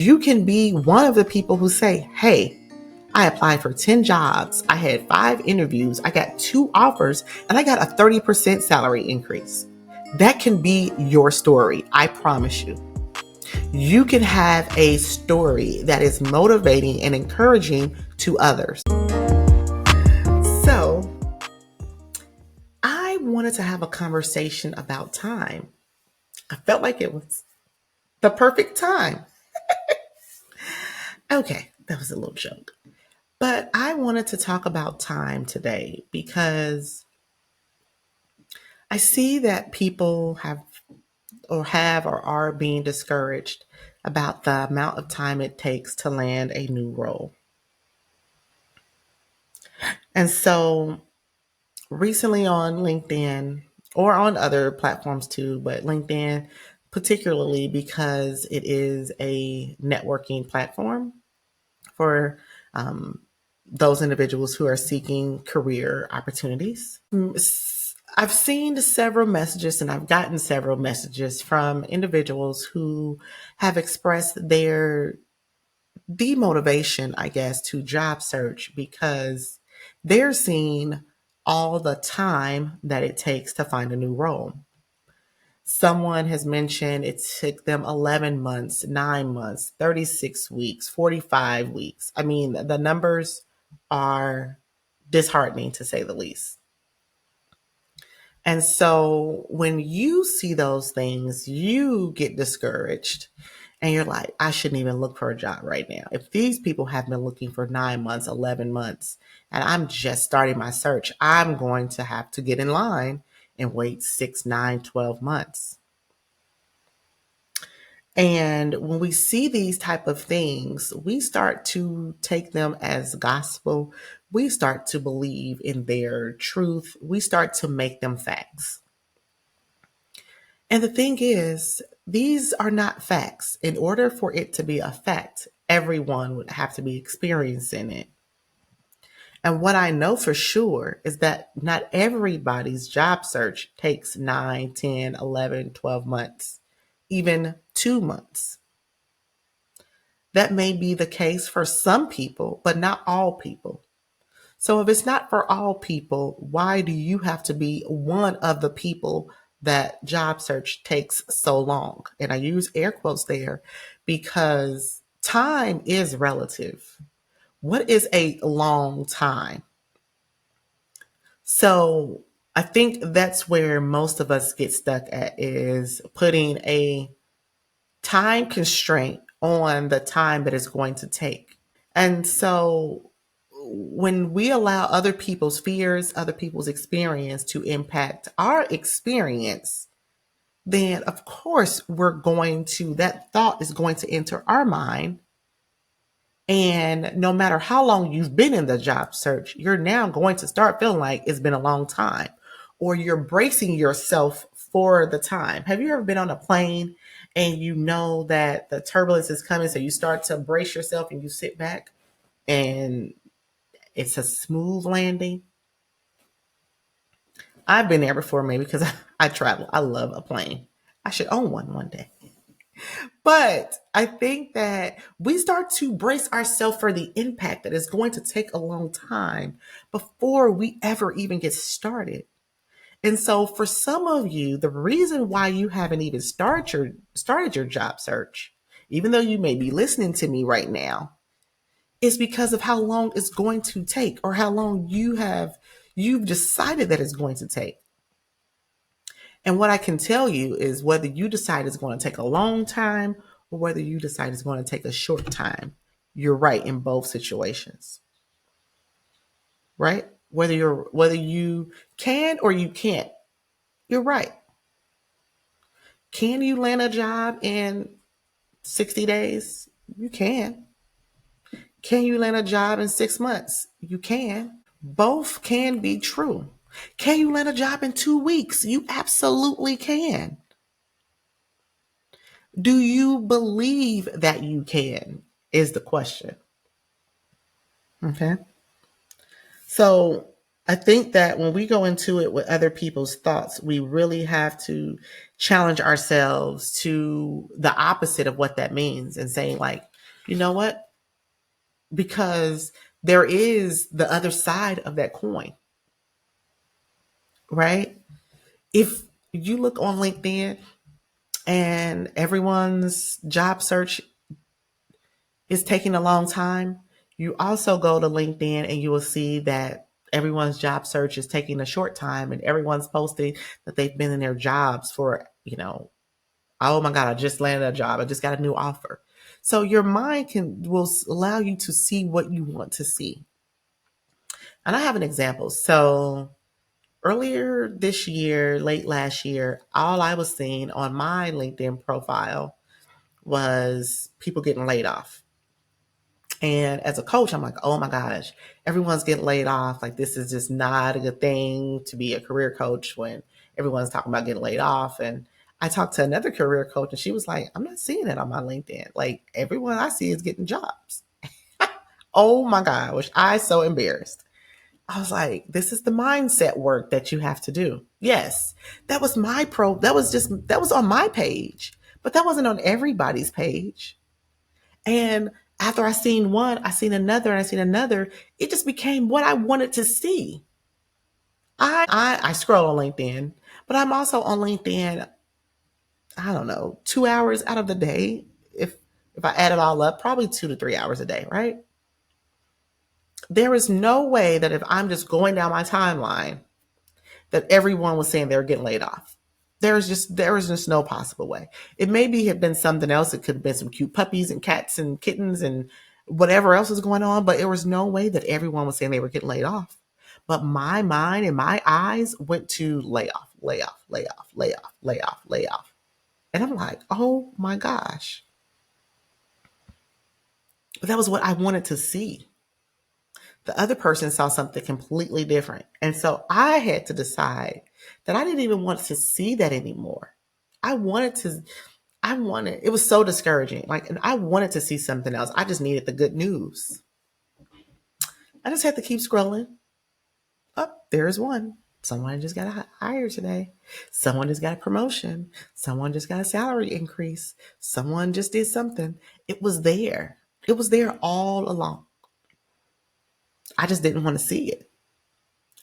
You can be one of the people who say, hey, I applied for 10 jobs. I had 5 interviews. I got 2 offers and I got a 30% salary increase. That can be your story. I promise you. You can have a story that is motivating and encouraging to others. So, I wanted to have a conversation about time. I felt like it was the perfect time. Okay, that was a little joke. But I wanted to talk about time today because I see that people have or are being discouraged about the amount of time it takes to land a new role. And so recently on LinkedIn or on other platforms too, but LinkedIn particularly because it is a networking platform for those individuals who are seeking career opportunities. I've seen several messages and I've gotten several messages from individuals who have expressed their demotivation, I guess, to job search because they're seeing all the time that it takes to find a new role. Someone has mentioned it took them 11 months, 9 months, 36 weeks, 45 weeks. I mean, the numbers are disheartening to say the least. And so when you see those things, you get discouraged and you're like, I shouldn't even look for a job right now. If these people have been looking for 9 months, 11 months, and I'm just starting my search, I'm going to have to get in line and wait 6, 9, 12 months. And when we see these type of things, we start to take them as gospel. We start to believe in their truth. We start to make them facts. And the thing is, these are not facts. In order for it to be a fact, everyone would have to be experiencing it. And what I know for sure is that not everybody's job search takes 9, 10, 11, 12 months, even 2 months. That may be the case for some people, but not all people. So if it's not for all people, why do you have to be one of the people that job search takes so long? And I use air quotes there because time is relative. What is a long time? So I think that's where most of us get stuck at is putting a time constraint on the time that it's going to take. And so when we allow other people's fears, other people's experience to impact our experience, then of course that thought is going to enter our mind. And no matter how long you've been in the job search, you're now going to start feeling like it's been a long time, or you're bracing yourself for the time. Have you ever been on a plane and you know that the turbulence is coming? So you start to brace yourself and you sit back and it's a smooth landing. I've been there before, maybe because I travel. I love a plane. I should own one day. But I think that we start to brace ourselves for the impact that is going to take a long time before we ever even get started. And so for some of you, the reason why you haven't even started your job search, even though you may be listening to me right now, is because of how long it's going to take or how long you've decided that it's going to take. And what I can tell you is whether you decide it's going to take a long time or whether you decide it's going to take a short time, you're right in both situations. Right? Whether you can or you can't, you're right. Can you land a job in 60 days? You can. Can you land a job in 6 months? You can. Both can be true. Can you land a job in 2 weeks? You absolutely can. Do you believe that you can? Is the question. Okay. So I think that when we go into it with other people's thoughts, we really have to challenge ourselves to the opposite of what that means and saying, like, you know what? Because there is the other side of that coin, right? If you look on LinkedIn and everyone's job search is taking a long time, you also go to LinkedIn and you will see that everyone's job search is taking a short time and everyone's posting that they've been in their jobs for, oh my God, I just landed a job. I just got a new offer. So your mind will allow you to see what you want to see. And I have an example. So earlier this year, late last year, all I was seeing on my LinkedIn profile was people getting laid off. And as a coach, I'm like, oh my gosh, everyone's getting laid off. Like, this is just not a good thing to be a career coach when everyone's talking about getting laid off. And I talked to another career coach and she was like, I'm not seeing it on my LinkedIn. Like, everyone I see is getting jobs. Oh my God, was I so embarrassed. I was like, this is the mindset work that you have to do. Yes, that was that was on my page, but that wasn't on everybody's page. And after I seen one, I seen another, and I seen another. It just became what I wanted to see. I scroll on LinkedIn, but I'm also on LinkedIn, I don't know, 2 hours out of the day. If I add it all up, probably 2 to 3 hours a day, right? There is no way that if I'm just going down my timeline that everyone was saying they were getting laid off. There was just no possible way. It maybe have been something else. It could have been some cute puppies and cats and kittens and whatever else was going on, but there was no way that everyone was saying they were getting laid off. But my mind and my eyes went to layoff, layoff, layoff, layoff, layoff, layoff. And I'm like, oh my gosh. But that was what I wanted to see. The other person saw something completely different. And so I had to decide that I didn't even want to see that anymore. I wanted to, it was so discouraging. Like, and I wanted to see something else. I just needed the good news. I just had to keep scrolling. Oh, there's one. Someone just got hired today. Someone just got a promotion. Someone just got a salary increase. Someone just did something. It was there. It was there all along. I just didn't want to see it.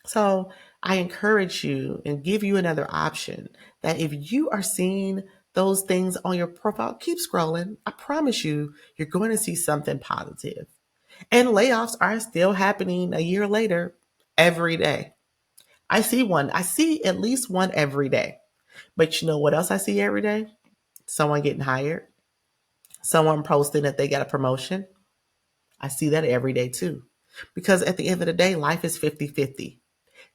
So I encourage you and give you another option that if you are seeing those things on your profile, keep scrolling. I promise you, you're going to see something positive. And layoffs are still happening a year later every day. I see one. I see at least one every day. But you know what else I see every day? Someone getting hired, someone posting that they got a promotion. I see that every day too. Because at the end of the day, life is 50-50.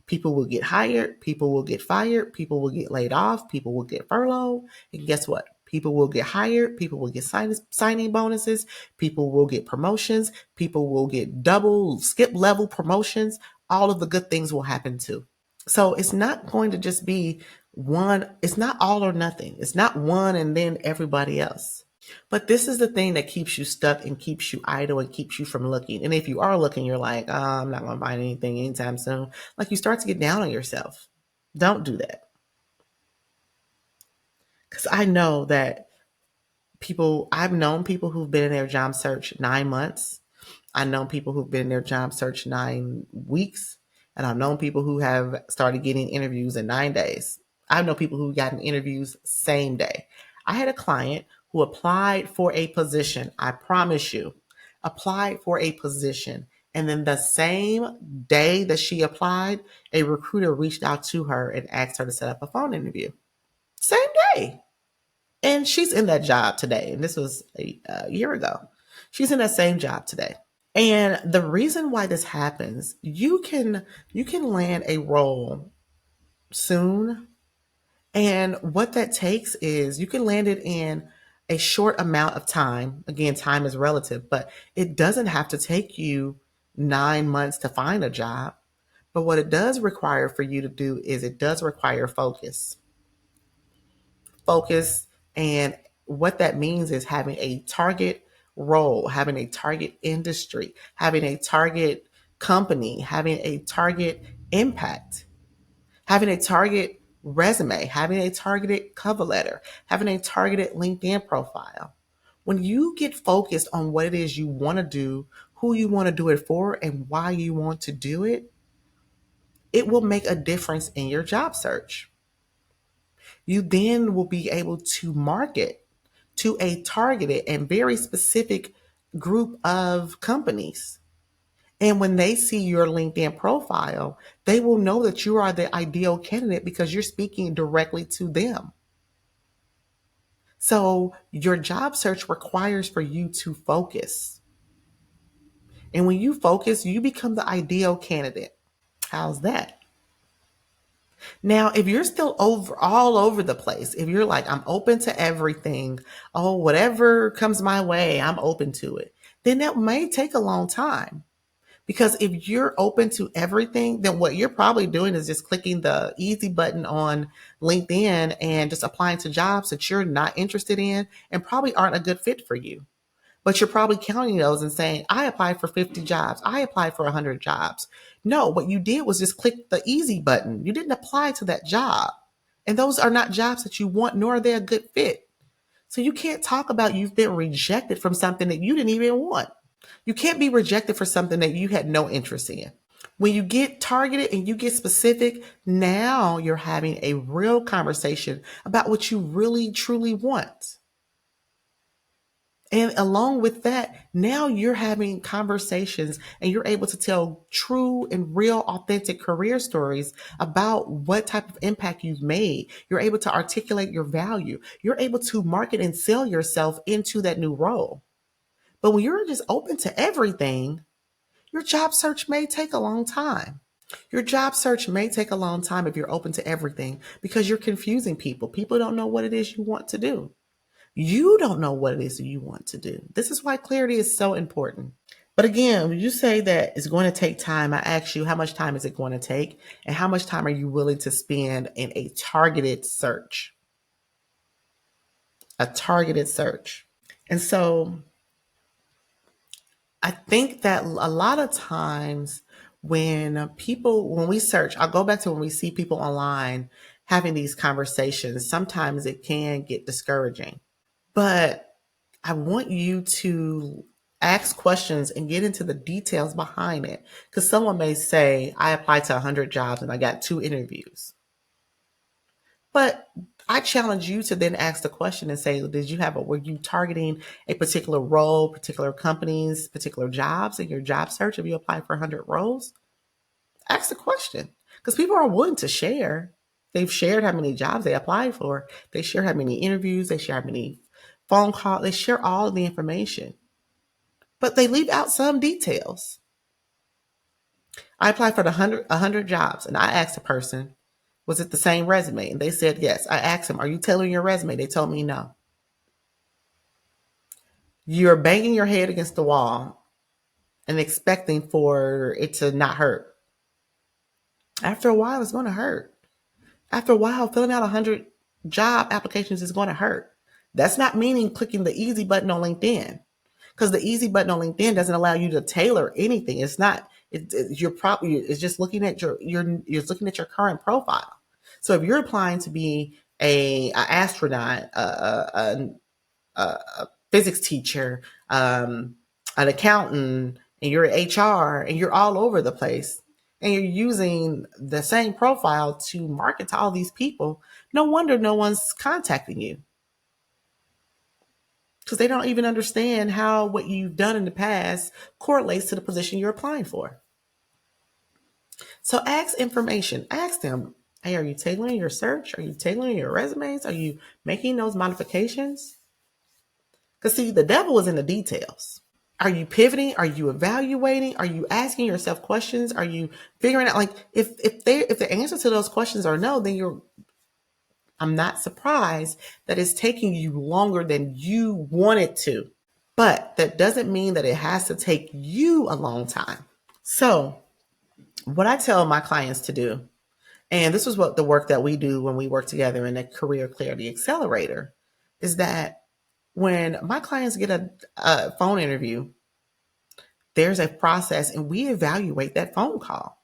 People will get hired, people will get fired, people will get laid off, people will get furloughed. And guess what? People will get hired, people will get signing bonuses, people will get promotions, people will get double, skip level promotions. All of the good things will happen too. So it's not going to just be one, it's not all or nothing. It's not one and then everybody else. But this is the thing that keeps you stuck and keeps you idle and keeps you from looking. And if you are looking, you're like, oh, I'm not going to find anything anytime soon. Like, you start to get down on yourself. Don't do that. Because I know that I've known people who've been in their job search 9 months. I've known people who've been in their job search 9 weeks. And I've known people who have started getting interviews in 9 days. I've known people who gotten interviews same day. I had a client who applied for a position. I promise you, applied for a position. And then the same day that she applied, a recruiter reached out to her and asked her to set up a phone interview. Same day. And she's in that job today. And this was a year ago. She's in that same job today. And the reason why this happens, you can land a role soon. And what that takes is you can land it in a short amount of time. Again, time is relative, but it doesn't have to take you 9 months to find a job. But what it does require for you to do is it does require focus. Focus. And what that means is having a target role, having a target industry, having a target company, having a target impact, having a target resume, having a targeted cover letter, having a targeted LinkedIn profile. When you get focused on what it is you want to do, who you want to do it for, and why you want to do it, it will make a difference in your job search. You then will be able to market to a targeted and very specific group of companies. And when they see your LinkedIn profile, they will know that you are the ideal candidate because you're speaking directly to them. So your job search requires for you to focus. And when you focus, you become the ideal candidate. How's that? Now, if you're still all over the place, if you're like, I'm open to everything, oh, whatever comes my way, I'm open to it, then that may take a long time. Because if you're open to everything, then what you're probably doing is just clicking the easy button on LinkedIn and just applying to jobs that you're not interested in and probably aren't a good fit for you. But you're probably counting those and saying, I applied for 50 jobs. I applied for 100 jobs. No, what you did was just click the easy button. You didn't apply to that job. And those are not jobs that you want, nor are they a good fit. So you can't talk about you've been rejected from something that you didn't even want. You can't be rejected for something that you had no interest in. When you get targeted and you get specific, now you're having a real conversation about what you really truly want. And along with that, now you're having conversations and you're able to tell true and real, authentic career stories about what type of impact you've made. You're able to articulate your value. You're able to market and sell yourself into that new role. But when you're just open to everything, your job search may take a long time. Your job search may take a long time if you're open to everything because you're confusing people. People don't know what it is you want to do. You don't know what it is that you want to do. This is why clarity is so important. But again, when you say that it's going to take time, I ask you, how much time is it going to take? And how much time are you willing to spend in a targeted search? A targeted search. And so I think that a lot of times when we search, I'll go back to when we see people online having these conversations, sometimes it can get discouraging. But I want you to ask questions and get into the details behind it. Because someone may say, I applied to 100 jobs and I got 2 interviews. But I challenge you to then ask the question and say, were you targeting a particular role, particular companies, particular jobs in your job search? If you applied for 100 roles, ask the question because people are willing to share. They've shared how many jobs they applied for. They share how many interviews. They share how many phone calls. They share all of the information, but they leave out some details. I applied for the 100 jobs and I asked the person, was it the same resume? And they said yes. I asked them, are you tailoring your resume? They told me no. You're banging your head against the wall and expecting for it to not hurt. After a while, it's going to hurt. After a while, filling out 100 job applications is going to hurt. That's not meaning clicking the easy button on LinkedIn, because the easy button on LinkedIn doesn't allow you to tailor anything. It's not. You're probably it's just looking at you're looking at your current profile. So if you're applying to be a astronaut, a physics teacher, an accountant, and you're HR, and you're all over the place, and you're using the same profile to market to all these people, no wonder no one's contacting you because they don't even understand how what you've done in the past correlates to the position you're applying for. So ask information. Ask them, hey, are you tailoring your search? Are you tailoring your resumes? Are you making those modifications? Because see, the devil is in the details. Are you pivoting? Are you evaluating? Are you asking yourself questions? Are you figuring out, like, if the answer to those questions are no, then I'm not surprised that it's taking you longer than you want it to. But that doesn't mean that it has to take you a long time. So what I tell my clients to do, and this is what the work that we do when we work together in the Career Clarity Accelerator, is that when my clients get a phone interview, there's a process and we evaluate that phone call.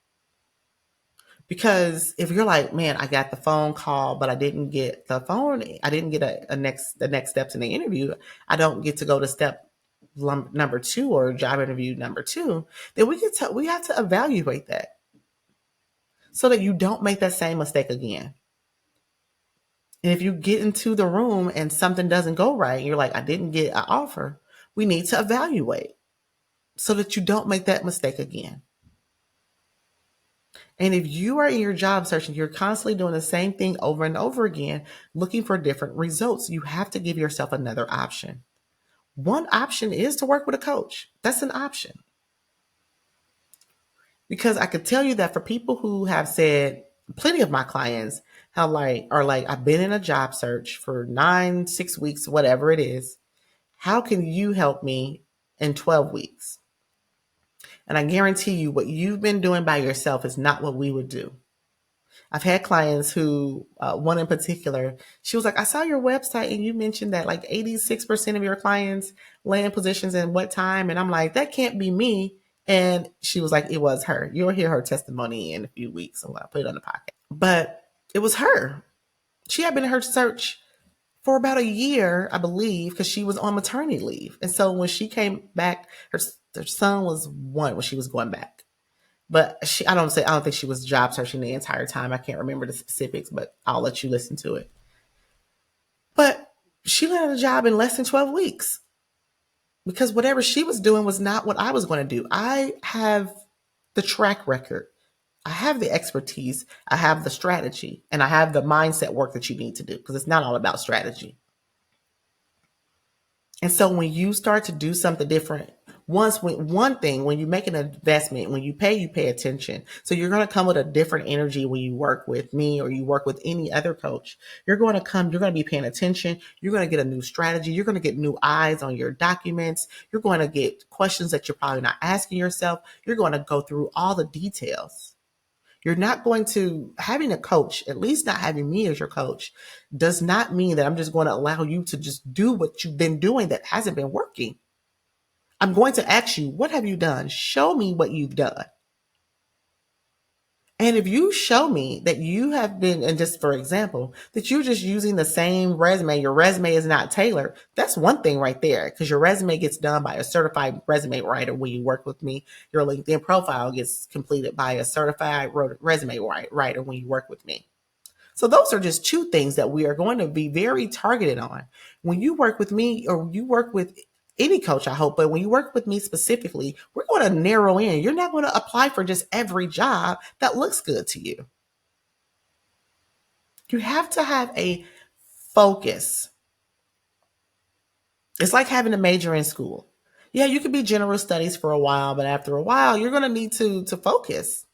Because if you're like, man, I got the phone call, but I didn't get I didn't get the next steps in the interview. I don't get to go to step number two or job interview number two. Then we have to evaluate that so that you don't make that same mistake again. And if you get into the room and something doesn't go right, you're like, I didn't get an offer. We need to evaluate so that you don't make that mistake again. And if you are in your job search and you're constantly doing the same thing over and over again, looking for different results, you have to give yourself another option. One option is to work with a coach. That's an option. Because I could tell you that for people who have said, plenty of my clients are like, I've been in a job search for 6 weeks, whatever it is. How can you help me in 12 weeks? And I guarantee you what you've been doing by yourself is not what we would do. I've had clients who, one in particular, she was like, I saw your website and you mentioned that like 86% of your clients land positions in what time? And I'm like, that can't be me. And she was like, it was her. You'll hear her testimony in a few weeks. I'm going to put it on the podcast. But it was her. She had been in her search for about a year, I believe, because she was on maternity leave. And so when she came back, her son was 1 when she was going back. But I don't think she was job searching the entire time. I can't remember the specifics, but I'll let you listen to it. But she landed a job in less than 12 weeks because whatever she was doing was not what I was going to do. I have the track record. I have the expertise. I have the strategy, and I have the mindset work that you need to do because it's not all about strategy. And so when you start to do something different, when you make an investment, when you pay attention. So you're going to come with a different energy when you work with me or you work with any other coach. You're going to be paying attention. You're going to get a new strategy. You're going to get new eyes on your documents. You're going to get questions that you're probably not asking yourself. You're going to go through all the details. You're not going to, having a coach, at least not having me as your coach, does not mean that I'm just going to allow you to just do what you've been doing that hasn't been working. I'm going to ask you, what have you done? Show me what you've done. And if you show me that you have been, and just for example, that you're just using the same resume, your resume is not tailored, that's one thing right there, because your resume gets done by a certified resume writer when you work with me. Your LinkedIn profile gets completed by a certified resume writer when you work with me. So those are just 2 things that we are going to be very targeted on. When you work with me or you work with any coach, I hope, but when you work with me specifically, we're going to narrow in. You're not going to apply for just every job that looks good to you. You have to have a focus. It's like having a major in school. Yeah, you could be general studies for a while, but after a while, you're going to need to focus.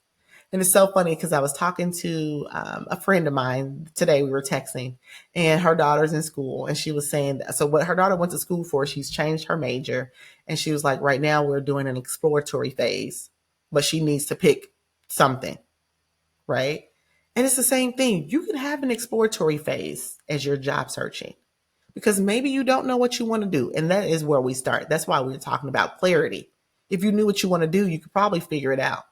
And it's so funny because I was talking to a friend of mine today. We were texting, and her daughter's in school, and she was saying that. So what her daughter went to school for, she's changed her major, and she was like, right now we're doing an exploratory phase, but she needs to pick something, right? And it's the same thing. You can have an exploratory phase as you're job searching because maybe you don't know what you want to do, and that is where we start. That's why we're talking about clarity. If you knew what you want to do, you could probably figure it out.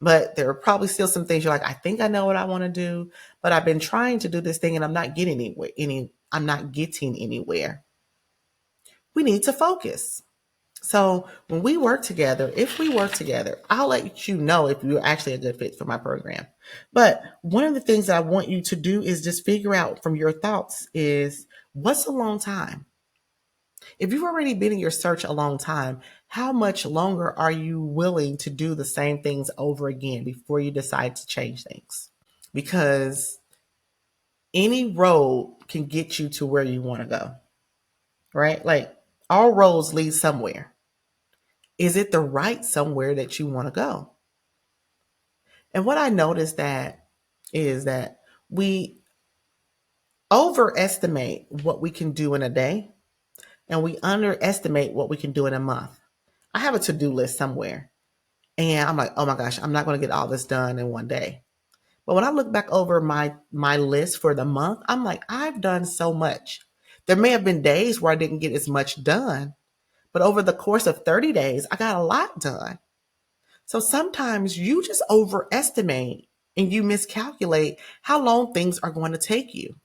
But there are probably still some things you're like, I think I know what I want to do, but I've been trying to do this thing and I'm not getting anywhere. I'm not getting anywhere. We need to focus. So when we work together, if we work together, I'll let you know if you're actually a good fit for my program. But one of the things that I want you to do is just figure out from your thoughts is what's a long time? If you've already been in your search a long time, how much longer are you willing to do the same things over again before you decide to change things? Because any road can get you to where you want to go, right? Like all roads lead somewhere. Is it the right somewhere that you want to go? And what I noticed that is that we overestimate what we can do in a day and we underestimate what we can do in a month. I have a to-do list somewhere. And I'm like, oh my gosh, I'm not going to get all this done in one day. But when I look back over my list for the month, I'm like, I've done so much. There may have been days where I didn't get as much done, but over the course of 30 days, I got a lot done. So sometimes you just overestimate and you miscalculate how long things are going to take you.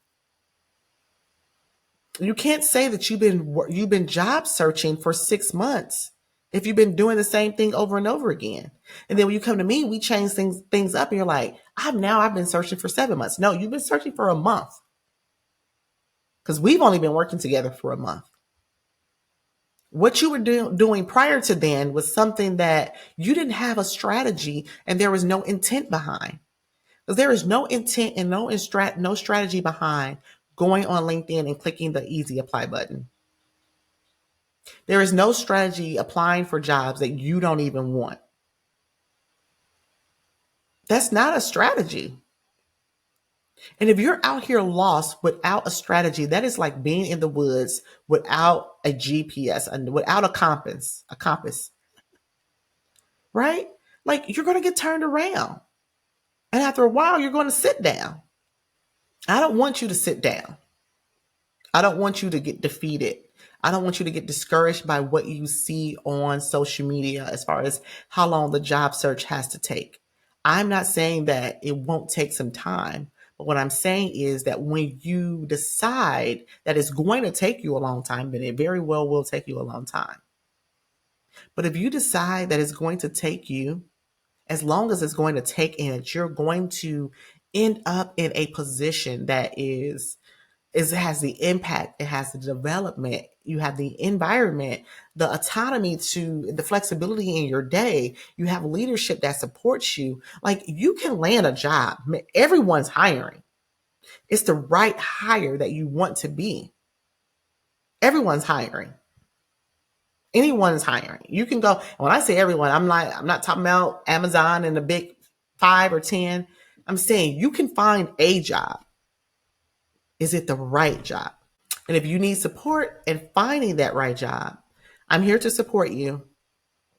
You can't say that you've been job searching for 6 months if you've been doing the same thing over and over again. And then when you come to me, we change things up and you're like, I've been searching for 7 months. No, you've been searching for a month because we've only been working together for a month. What you were doing prior to then was something that you didn't have a strategy and there was no intent behind. Because there is no intent and no strategy behind going on LinkedIn and clicking the easy apply button. There is no strategy applying for jobs that you don't even want. That's not a strategy. And if you're out here lost without a strategy, that is like being in the woods without a GPS and without a compass, right? Like you're going to get turned around. And after a while, you're going to sit down. I don't want you to sit down. I don't want you to get defeated. I don't want you to get discouraged by what you see on social media as far as how long the job search has to take. I'm not saying that it won't take some time, but what I'm saying is that when you decide that it's going to take you a long time, then it very well will take you a long time. But if you decide that it's going to take you as long as it's going to take and that you're going to end up in a position that is it has the impact, it has the development, you have the environment, the autonomy to the flexibility in your day, you have leadership that supports you. Like you can land a job. Everyone's hiring. It's the right hire that you want to be. Everyone's hiring. Anyone's hiring. You can go. When I say everyone, I'm not talking about Amazon and the big 5 or 10. I'm saying you can find a job. Is it the right job? And if you need support in finding that right job, I'm here to support you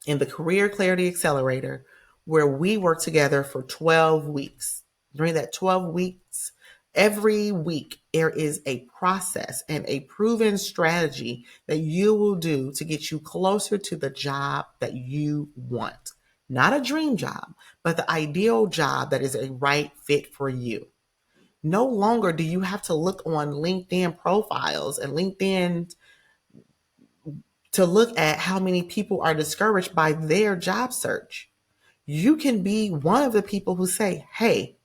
in the Career Clarity Accelerator, where we work together for 12 weeks. During that 12 weeks, every week, there is a process and a proven strategy that you will do to get you closer to the job that you want. Not a dream job, but the ideal job that is a right fit for you. No longer do you have to look on LinkedIn profiles and LinkedIn to look at how many people are discouraged by their job search. You can be one of the people who say, hey,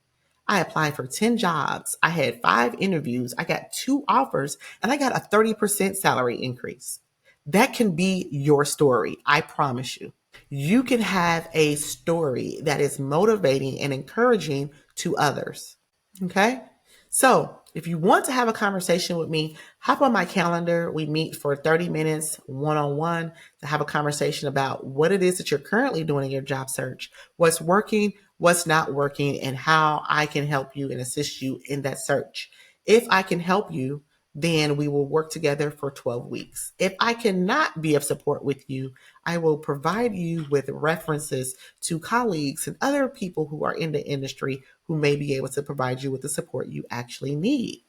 I applied for 10 jobs. I had 5 interviews. I got 2 offers and I got a 30% salary increase. That can be your story. I promise you. You can have a story that is motivating and encouraging to others. Okay. So if you want to have a conversation with me, hop on my calendar. We meet for 30 minutes one-on-one to have a conversation about what it is that you're currently doing in your job search, what's working, what's not working, and how I can help you and assist you in that search. If I can help you, then we will work together for 12 weeks. If I cannot be of support with you, I will provide you with references to colleagues and other people who are in the industry who may be able to provide you with the support you actually need.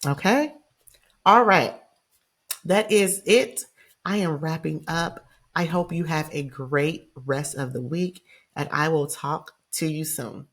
Okay? All right. That is it. I am wrapping up. I hope you have a great rest of the week, and I will talk to you soon.